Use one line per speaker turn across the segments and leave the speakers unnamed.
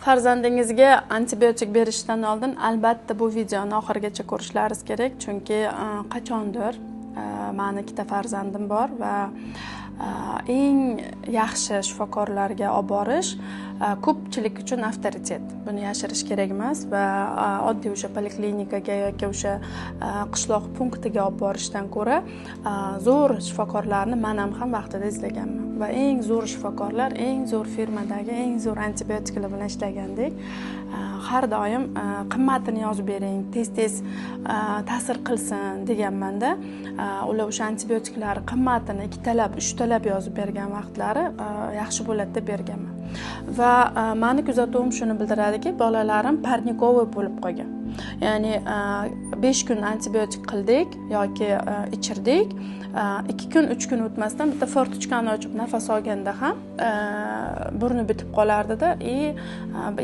Farzandingizga antibiotik berishdan oldin albatta bu videoni oxirigacha ko'rishlaringiz kerak, chunki qachondir meni ikkita farzandim bor va eng yaxshi shifokorlarga olib borish ko'pchilik uchun avtoritet. Buni yashirish kerak emas va oddiy o'sha poliklinikaga yoki o'sha qishloq punktiga olib borishdan ko'ra zo'r shifokorlarni men ham vaqtida izlaganman va eng zo'r shifokorlar eng zo'r firmadagi eng zo'r antibiotiklar bilan ishlagandek har doim qimmatini yozib bering, tez ta'sir qilsin deganmanda. Ular o'sha antibiotiklar qimmatini ikkitalab, uchtalab yozib bergan vaqtlari yaxshi bo'ladi deb berganman. Va meni kuzatuvim shuni bildiradiki, bolalarim parnikovoy bo'lib qolgan. Ya'ni 5 kun antibiotik qildik yoki ichirdik, 2 kun 3 kun o'tmasdan bitta fortochkani ochib nafas olganda ham burni bitib qolardi-da,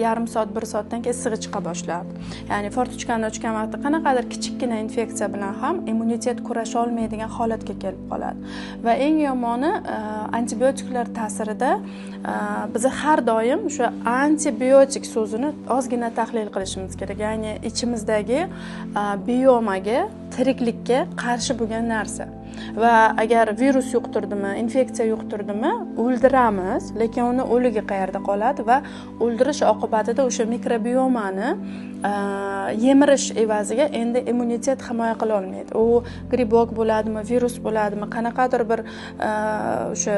yarim soat 1 soatdan keyin issig'i chiqa boshlardi. Ya'ni fortochkani ochgan vaqtda qanaqadir kichikgina infeksiya bilan ham immunitet kurasha olmaydigan holatga kelib qoladi. Va eng yomoni antibiotiklar ta'sirida biz har doim o'sha antibiotik so'zini ozgina tahlil qilishimiz kerak. Ya'ni ichimizdagi biomaga, tiriklikka qarshi bo'lgan narsa. Va agar virus yuqtirdimi, infeksiya yuqtirdimi, o'ldiramiz, lekin uni o'ligi qayerda qoladi va o'ldirish oqibatida o'sha mikrobiomani yemirish evaziga endi immunitet himoya qila olmaydi. U gribok bo'ladimi, virus bo'ladimi, qanaqadir bir o'sha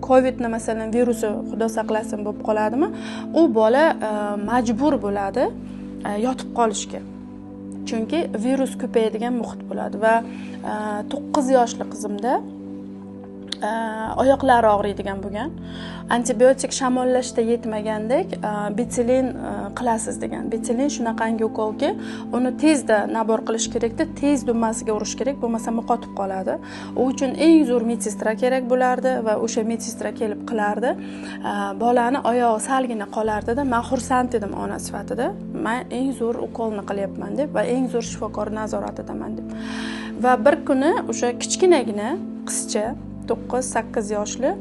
covidni masalan virusi xudo saqlasin bo'lib qoladimi, u bola majbur bo'ladi yotib qolishga. Chunki virus ko'payadigan muhit bo'ladi va 9 yoshli qizimda oyoqlari og'riydigan bo'lgan. Antibiotik shamollashda yetmagandek betsilin qilasiz degan. Betsilin shunaqangi ukolki, uni tezda nabor qilish kerakda, tez dumbasiga urish kerak, bo'lmasa yo'qotib qoladi. U uchun eng zo'r medsestra kerak bo'lardi va o'sha medsestra kelib qilardi. Bolani oyog'i salgina qolardi-da, men xursand edim ona sifatida. Men eng zo'r ukolni qilyapman deb va eng zo'r shifokor nazoratidaman deb. Va bir kuni o'sha kichkinagina qizcha 9-8 yoshli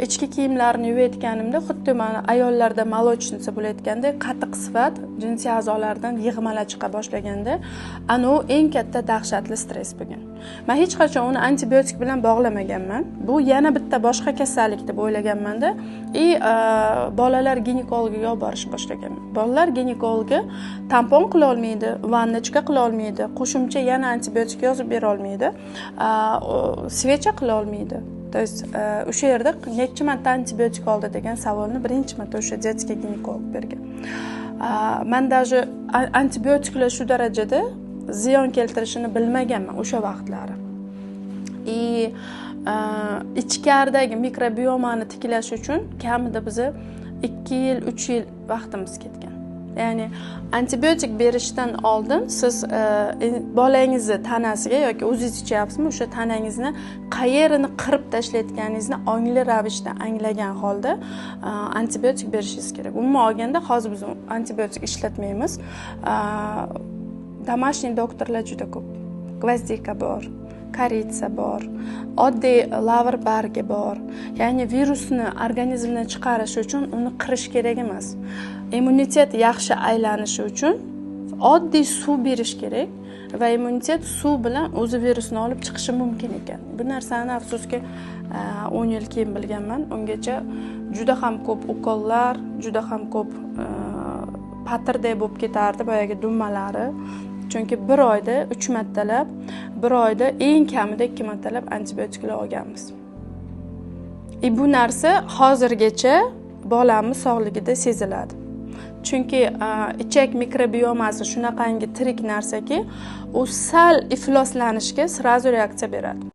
ichki kiyimlarini yuvayotganimda xuddi mana ayollarda молочница bo'layotganda qatiq sifat jinsiy a'zolardan yig'malar chiqa boshlaganda ana u eng katta dahshatli stress bo'lgan. Men hech qachon uni antibiotik bilan bog'lamaganman. Bu yana bitta boshqa kasallik deb o'ylaganman-da. Bolalar ginekologiga olib borish boshlaganman. Bolalar ginekologi tampon qila olmaydi, vannachiga qila olmaydi, qo'shimcha yana antibiotik yozib bera olmaydi, svecha qila olmaydi. То есть o'sha yerda necha marta antibiotik oldi degan savolni birinchi marta o'sha детский ginekolog bergan. Men даже antibiotiklar shu darajada ziyon keltirishini bilmaganman o'sha vaqtlari. Ichkaridagi mikrobiomani tiklash uchun kamida biza 2 yil, 3 yil vaqtimiz ketgan. Ya'ni antibiotik berishdan oldin siz bolangizni tanasiga yoki o'zingiz ichyapsizmi, o'sha tanangizni qayerini qirib tashlayotganingizni ongli ravishda anglagan holda antibiotik berishingiz kerak. Umuman olganda hozir biz antibiotik ishlatmaymiz. Домашний doktorlar juda ko'p. Gvazdika bor, koritsa bor, oddiy lavr bargi bor. Ya'ni virusni organizmdan chiqarish uchun uni qirish kerak emas. Immunitet yaxshi aylanishi uchun oddiy suv berish kerak va immunitet suv bilan o'zi virusni olib chiqishi mumkin ekan. Bu narsani afsuski 10 yil keyin bilganman. Ungacha juda ham ko'p ukollar, juda ham ko'p patirday bo'lib ketardi boyagi dummalari. Chunki bir oyda 3 martalab, bir oyda eng kamida 2 martalab antibiotiklar olganmiz. Bu narsa hozirgacha bolamiz sog'ligida seziladi. Chunki ichak mikrobiomasi shunaqangi tirik narsaki, u sal ifloslanishga srazu reaksiya beradi.